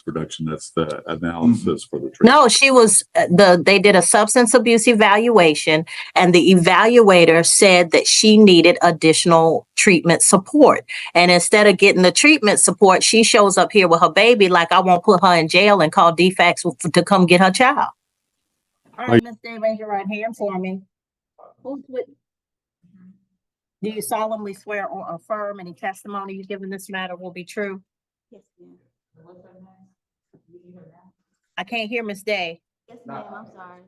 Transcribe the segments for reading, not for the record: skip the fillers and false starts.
reduction. That's the analysis for the treatment. No, she was they did a substance abuse evaluation, and the evaluator said that she needed additional treatment support. And instead of getting the treatment support, she shows up here with her baby like I won't put her in jail and call DFACS to come get her child. All right, Ms. Day, raise your right hand for me. Who's with? Do you solemnly swear or affirm any testimony you give in this matter will be true? Yes, ma'am. I can't hear Ms. Day. Yes, ma'am. I'm sorry.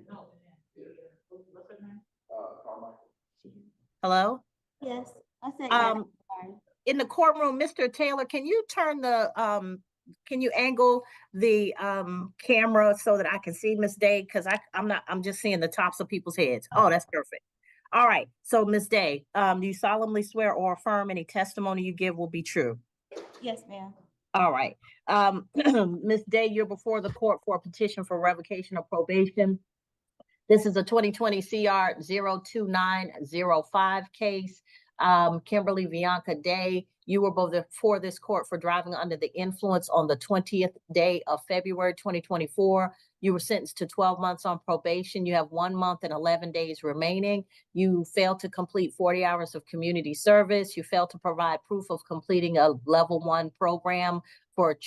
Hello? Yes, I said yes. I'm sorry. In the courtroom, Mr. Taylor, can you turn the can you angle the camera so that I can see Ms. Day? Because I'm just seeing the tops of people's heads. Oh, that's perfect. All right. So Ms. Day, do you solemnly swear or affirm any testimony you give will be true? Yes, ma'am. All right. Ms. Day, you're before the court for a petition for revocation of probation. This is a 2020 CR 02905 case. Kimberly Bianca Day, you were before this court for driving under the influence on the 20th day of February 2024. You were sentenced to 12 months on probation. You have 1 month and 11 days remaining. You failed to complete 40 hours of community service. You failed to provide proof of completing a level 1 program for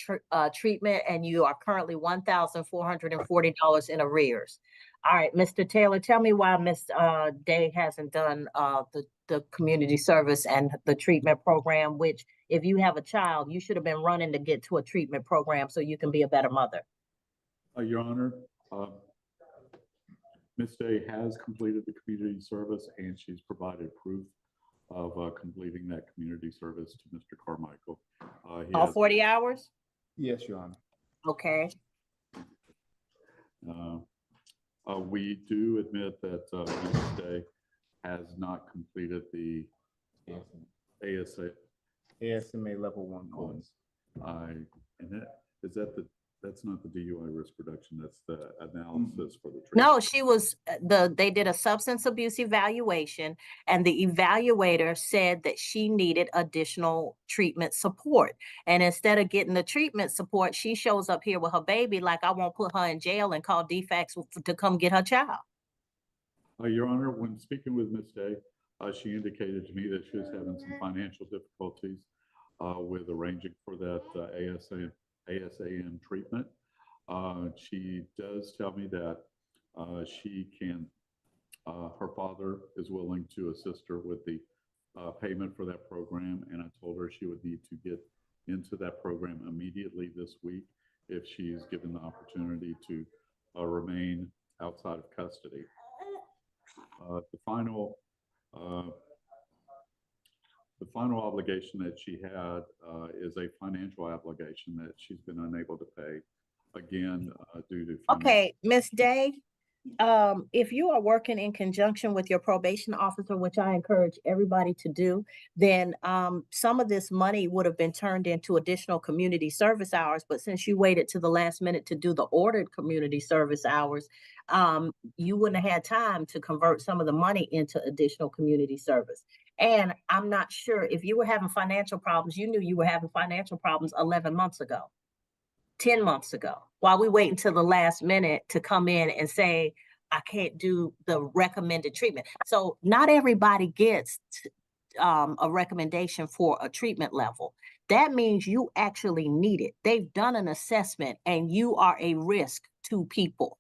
treatment, and you are currently $1,440 in arrears. All right, Mr. Taylor, tell me why Ms. Day hasn't done the community service and the treatment program, which if you have a child, you should have been running to get to a treatment program so you can be a better mother. Your Honor, Ms. Day has completed the community service, and she's provided proof of completing that community service to Mr. Carmichael. All 40 hours? Yes, Your Honor. Okay. We do admit that Ms. Day has not completed the ASMA level 1 course. That's not the DUI risk reduction. That's the analysis for the treatment. No, she was they did a substance abuse evaluation, and the evaluator said that she needed additional treatment support. And instead of getting the treatment support, she shows up here with her baby like I won't put her in jail and call DFACS to come get her child. Your Honor, when speaking with Ms. Day, she indicated to me that she was having some financial difficulties with arranging for that ASAM treatment. She does tell me that she can, her father is willing to assist her with the payment for that program, and I told her she would need to get into that program immediately this week if she's given the opportunity to remain outside of custody. The final obligation that she had is a financial obligation that she's been unable to pay, again, due to Okay, Ms. Day, if you are working in conjunction with your probation officer, which I encourage everybody to do, then some of this money would have been turned into additional community service hours. But since you waited to the last minute to do the ordered community service hours, you wouldn't have had time to convert some of the money into additional community service. And I'm not sure if you were having financial problems, you knew you were having financial problems 11 months ago. 10 months ago, while we wait until the last minute to come in and say, I can't do the recommended treatment. So not everybody gets a recommendation for a treatment level. That means you actually need it. They've done an assessment and you are a risk to people.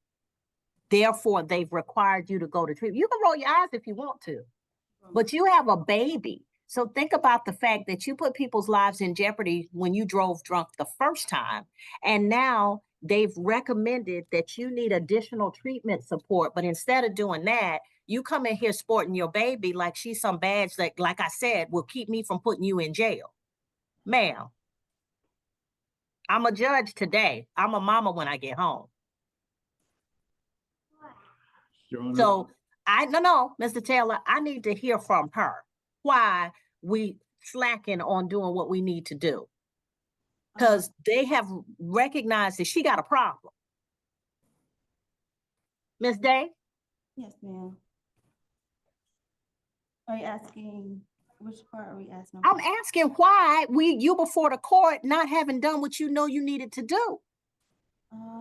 Therefore, they've required you to go to treatment. You can roll your eyes if you want to, but you have a baby. So think about the fact that you put people's lives in jeopardy when you drove drunk the first time. And now they've recommended that you need additional treatment support. But instead of doing that, you come in here sporting your baby like she's some badge that, like I said, will keep me from putting you in jail. Ma'am, I'm a judge today. I'm a mama when I get home. So no, Mr. Taylor, I need to hear from her why we slacking on doing what we need to do. Because they have recognized that she got a problem. Ms. Day? Yes, ma'am. Are you asking, which part are we asking? I'm asking why you before the court not having done what you know you needed to do.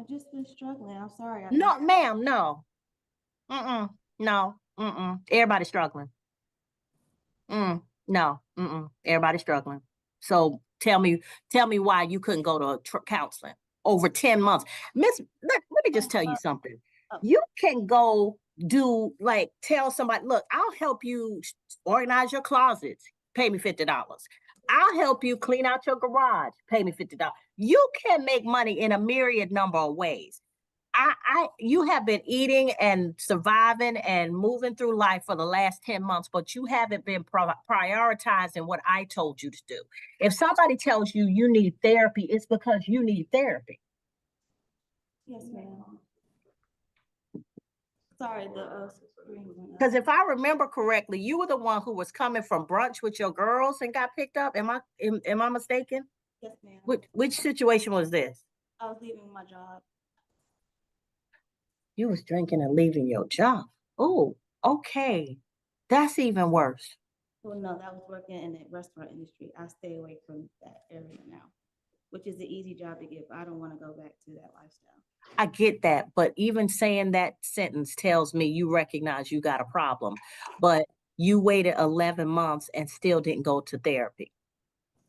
Just been struggling. I'm sorry. No, ma'am, no. No, everybody's struggling. No, everybody's struggling. So tell me why you couldn't go to counseling over 10 months. Miss, let me just tell you something. oh. You can go do, like, tell somebody, look, I'll help you organize your closets, pay me $50. I'll help you clean out your garage, pay me $50. You can make money in a myriad number of ways. You have been eating and surviving and moving through life for the last 10 months, but you haven't been prioritizing what I told you to do. If somebody tells you you need therapy, it's because you need therapy. Yes, ma'am. Sorry, the screen went out. Because if I remember correctly, you were the one who was coming from brunch with your girls and got picked up. Am I mistaken? Yes, ma'am. Which situation was this? I was leaving my job. You was drinking and leaving your job. Oh, okay. That's even worse. Well, no, that was working in the restaurant industry. I stay away from that area now, which is an easy job to get, but I don't want to go back to that lifestyle. I get that, but even saying that sentence tells me you recognize you got a problem, but you waited 11 months and still didn't go to therapy.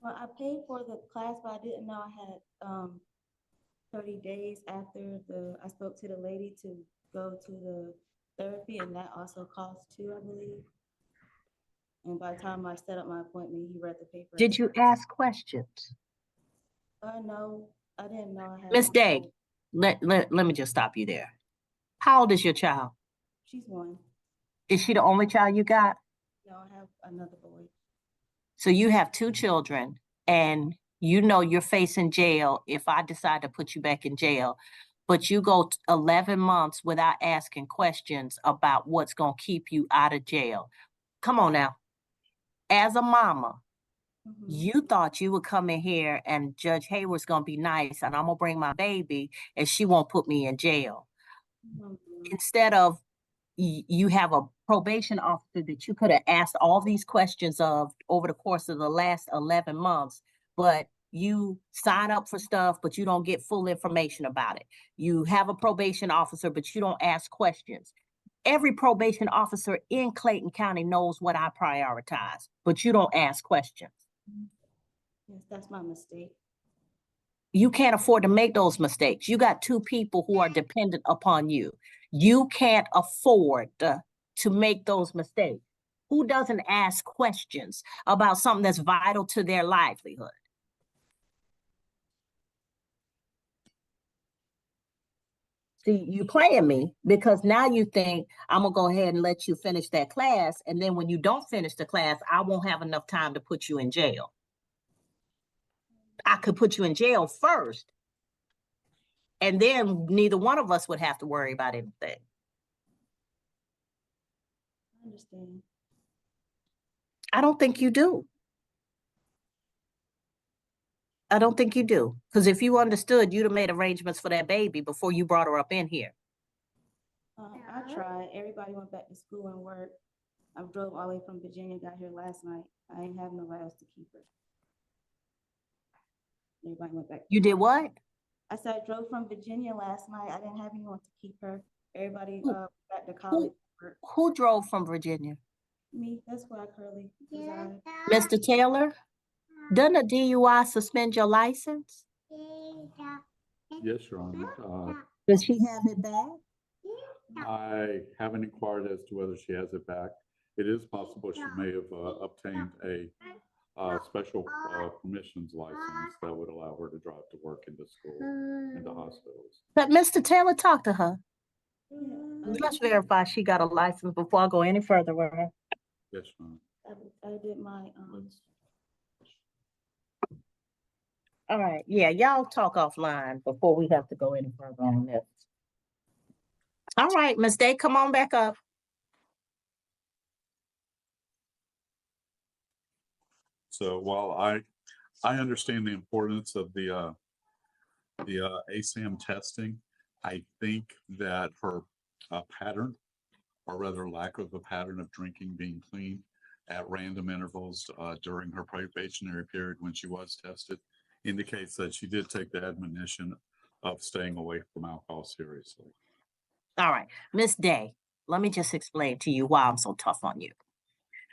Well, I paid for the class, but I didn't know I had 30 days after I spoke to the lady to go to the therapy, and that also costs too, I believe. And by the time I set up my appointment, he read the paper. Did you ask questions? No, I didn't know I had. Miss Day, let me just stop you there. How old is your child? She's 1. Is she the only child you got? No, I have another boy. So you have 2 children, and you know you're facing jail if I decide to put you back in jail, but you go 11 months without asking questions about what's going to keep you out of jail. Come on now. As a mama, you thought you would come in here and Judge Hayward's going to be nice and I'm going to bring my baby and she won't put me in jail. Instead of you have a probation officer that you could have asked all these questions of over the course of the last 11 months, but you sign up for stuff, but you don't get full information about it. You have a probation officer, but you don't ask questions. Every probation officer in Clayton County knows what I prioritize, but you don't ask questions. Yes, that's my mistake. You can't afford to make those mistakes. You got 2 people who are dependent upon you. You can't afford to make those mistakes. Who doesn't ask questions about something that's vital to their livelihood? See, you playing me because now you think I'm gonna go ahead and let you finish that class, and then when you don't finish the class, I won't have enough time to put you in jail. I could put you in jail first, and then neither one of us would have to worry about anything. I understand. I don't think you do. I don't think you do. Because if you understood, you'd have made arrangements for that baby before you brought her up in here. I tried. Everybody went back to school and work. I drove all the way from Virginia, got here last night. I ain't have nobody else to keep her. Everybody went back. You did what? I said I drove from Virginia last night. I didn't have anyone to keep her. Everybody back to college. Who drove from Virginia? Me, that's where I currently reside. Mr. Taylor, doesn't a DUI suspend your license? Yes, Your Honor. Does she have it back? I haven't inquired as to whether she has it back. It is possible she may have obtained a special permissions license that would allow her to drive to work and to school and to hospitals. But Mr. Taylor, talk to her. Let's verify she got a license before I go any further with her. Yes, Your Honor. I did my All right, yeah, y'all talk offline before we have to go any further on this. All right, Ms. Day, come on back up. So while I understand the importance of the ASAM testing, I think that her pattern, or rather lack of a pattern of drinking being clean at random intervals during her probationary period when she was tested, indicates that she did take the admonition of staying away from alcohol seriously. All right, Miss Day, let me just explain to you why I'm so tough on you.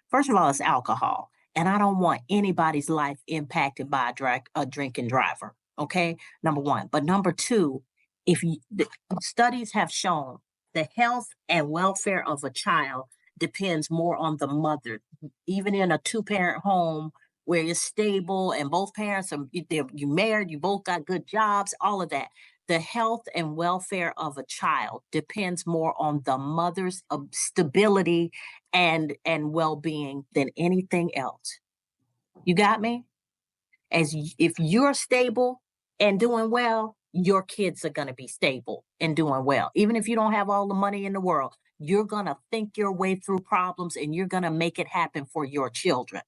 First of all, it's alcohol, and I don't want anybody's life impacted by a drinking driver. Okay, number one. But number two, if you, the studies have shown the health and welfare of a child depends more on the mother, even in a two-parent home where it's stable and both parents are you married, you both got good jobs, all of that. The health and welfare of a child depends more on the mother's stability and well-being than anything else. You got me? If you're stable and doing well, your kids are going to be stable and doing well. Even if you don't have all the money in the world, you're going to think your way through problems and you're going to make it happen for your children.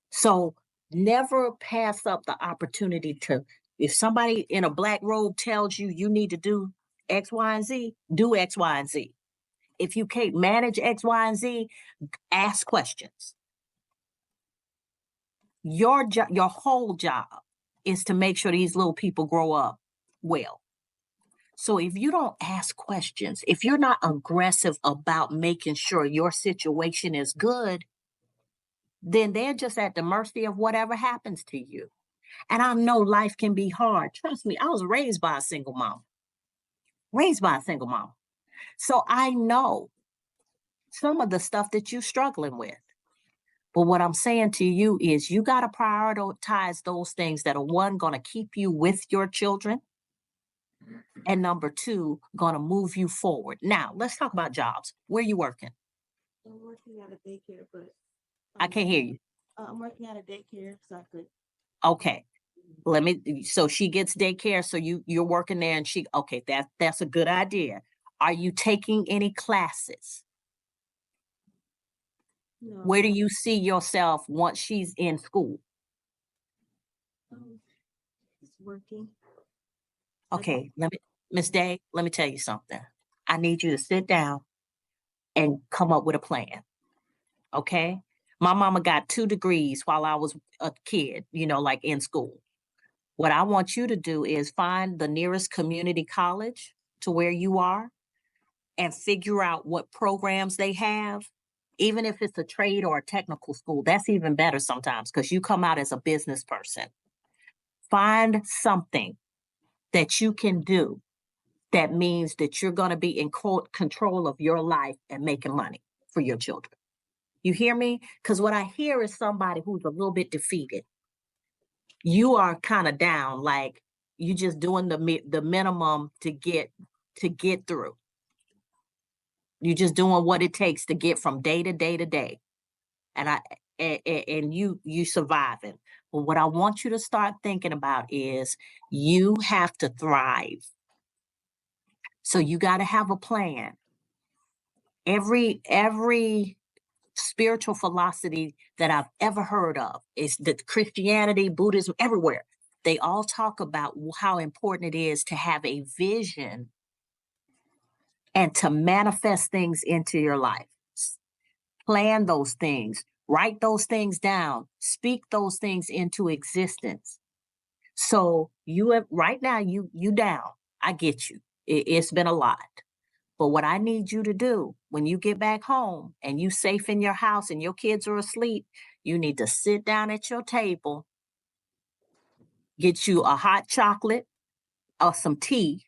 So never pass up the opportunity to, if somebody in a black robe tells you you need to do X, Y, and Z, do X, Y, and Z. If you can't manage X, Y, and Z, ask questions. Your whole job is to make sure these little people grow up well. So if you don't ask questions, if you're not aggressive about making sure your situation is good, then they're just at the mercy of whatever happens to you. And I know life can be hard. Trust me, I was raised by a single mom. So I know some of the stuff that you're struggling with. But what I'm saying to you is you got to prioritize those things that are one, going to keep you with your children. And number two, going to move you forward. Now, let's talk about jobs. Where are you working? I'm working at a daycare, but. I can't hear you. I'm working at a daycare, so I could. Okay. So she gets daycare. So you're working there and okay, that's a good idea. Are you taking any classes? No. Where do you see yourself once she's in school? It's working. Okay, Miss Day, let me tell you something. I need you to sit down and come up with a plan. Okay? My mama got 2 degrees while I was a kid, like in school. What I want you to do is find the nearest community college to where you are and figure out what programs they have. Even if it's a trade or a technical school, that's even better sometimes because you come out as a business person. Find something that you can do that means that you're going to be in control of your life and making money for your children. You hear me? Because what I hear is somebody who's a little bit defeated. You are kind of down, like you just doing the minimum to get through. You're just doing what it takes to get from day to day to day. And you surviving. But what I want you to start thinking about is you have to thrive. So you got to have a plan. Every spiritual philosophy that I've ever heard of is that Christianity, Buddhism, everywhere, they all talk about how important it is to have a vision and to manifest things into your life. Plan those things, write those things down, speak those things into existence. So you have right now, you down. I get you. It's been a lot. But what I need you to do when you get back home and you safe in your house and your kids are asleep, you need to sit down at your table, get you a hot chocolate or some tea,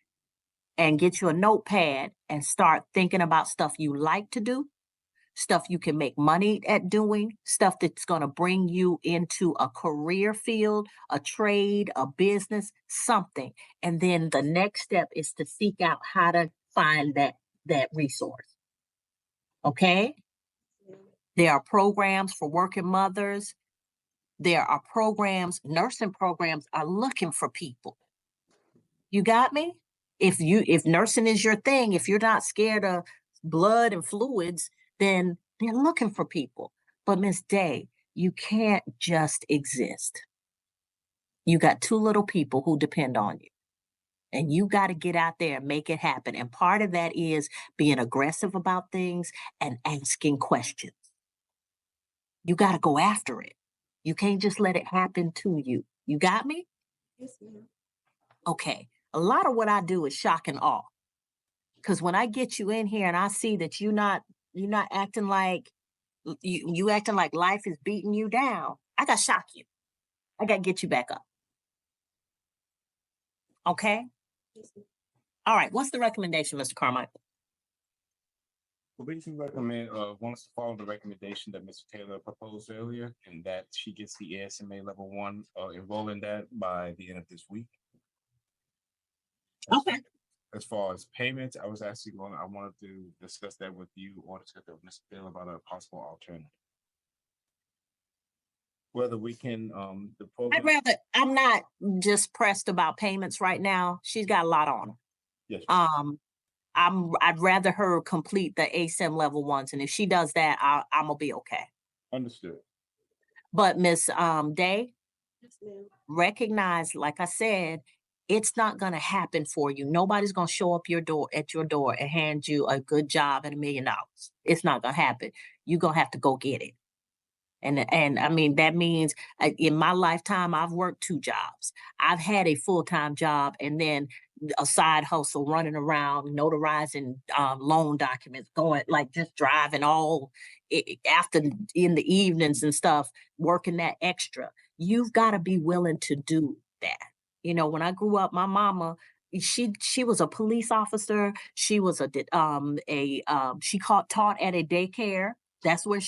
and get you a notepad and start thinking about stuff you like to do, stuff you can make money at doing, stuff that's going to bring you into a career field, a trade, a business, something. And then the next step is to seek out how to find that resource. Okay? There are programs for working mothers. There are programs, nursing programs are looking for people. You got me? If nursing is your thing, if you're not scared of blood and fluids, then they're looking for people. But Miss Day, you can't just exist. You got 2 little people who depend on you. And you got to get out there and make it happen. And part of that is being aggressive about things and asking questions. You got to go after it. You can't just let it happen to you. You got me? Yes, ma'am. Okay, a lot of what I do is shock and awe. Because when I get you in here and I see that you're not acting like you acting like life is beating you down, I got to shock you. I got to get you back up. Okay. Yes, ma'am. All right. What's the recommendation, Mr. Carmichael? We basically recommend, wants to follow the recommendation that Mr. Taylor proposed earlier, and that she gets the ASMA level 1, enroll in that by the end of this week. Okay. As far as payments, I wanted to discuss that with you or discuss that with Mr. Taylor about a possible alternative. Whether we can, I'm not just pressed about payments right now. She's got a lot on her. Yes. I'd rather her complete the ASIM level 1s. And if she does that, I'm gonna be okay. Understood. But Miss Day, Yes, ma'am. recognize, like I said, it's not going to happen for you. Nobody's going to show up at your door and hand you a good job and $1 million. It's not going to happen. You're going to have to go get it. And I mean, that means in my lifetime, I've worked 2 jobs. I've had a full-time job and then a side hustle running around, notarizing loan documents, going like just driving all after in the evenings and stuff, working that extra. You've got to be willing to do that. You know, when I grew up, my mama, she was a police officer. She was taught at a daycare. That's where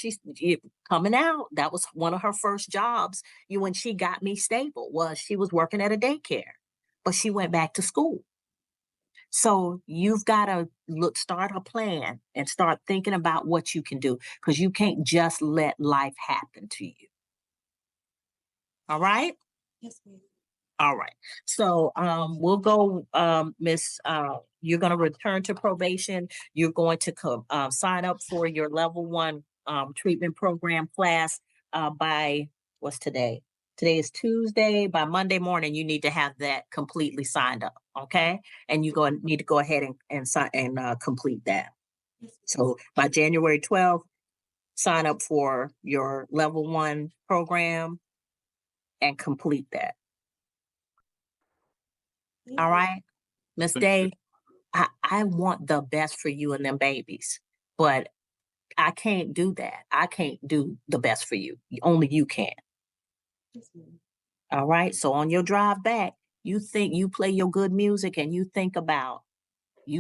coming out. That was one of her first jobs. When she got me stable, she was working at a daycare, but she went back to school. So you've got to start a plan and start thinking about what you can do, because you can't just let life happen to you. All right. Yes, ma'am. All right. So we'll go, Miss. You're going to return to probation. You're going to sign up for your level 1 treatment program class by what's today? Today is Tuesday. By Monday morning, you need to have that completely signed up. Okay, and you need to go ahead and sign and complete that. Yes, ma'am. So by January 12th, sign up for your level 1 program and complete that. Thank All you. right, Miss Thank you. Day, I want the best for you and them babies, but I can't do that. I can't do the best for you. Only you can. Yes, ma'am. All right. So on your drive back, you play your good music and you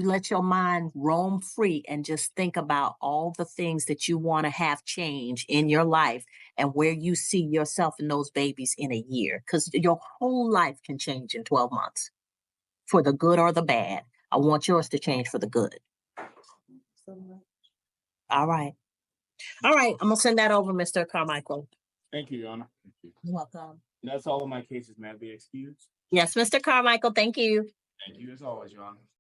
let your mind roam free and just think about all the things that you want to have change in your life and where you see yourself and those babies in a year. Because your whole life can change in 12 months for the good or the bad. I want yours to change for the good. Thank you so much. All right. All right. I'm going to send that over, Mr. Carmichael. Thank you, Your Honor. Thank you. You're welcome. That's all of my cases, may I be excused? Yes, Mr. Carmichael. Thank you. Thank you as always, Your Honor.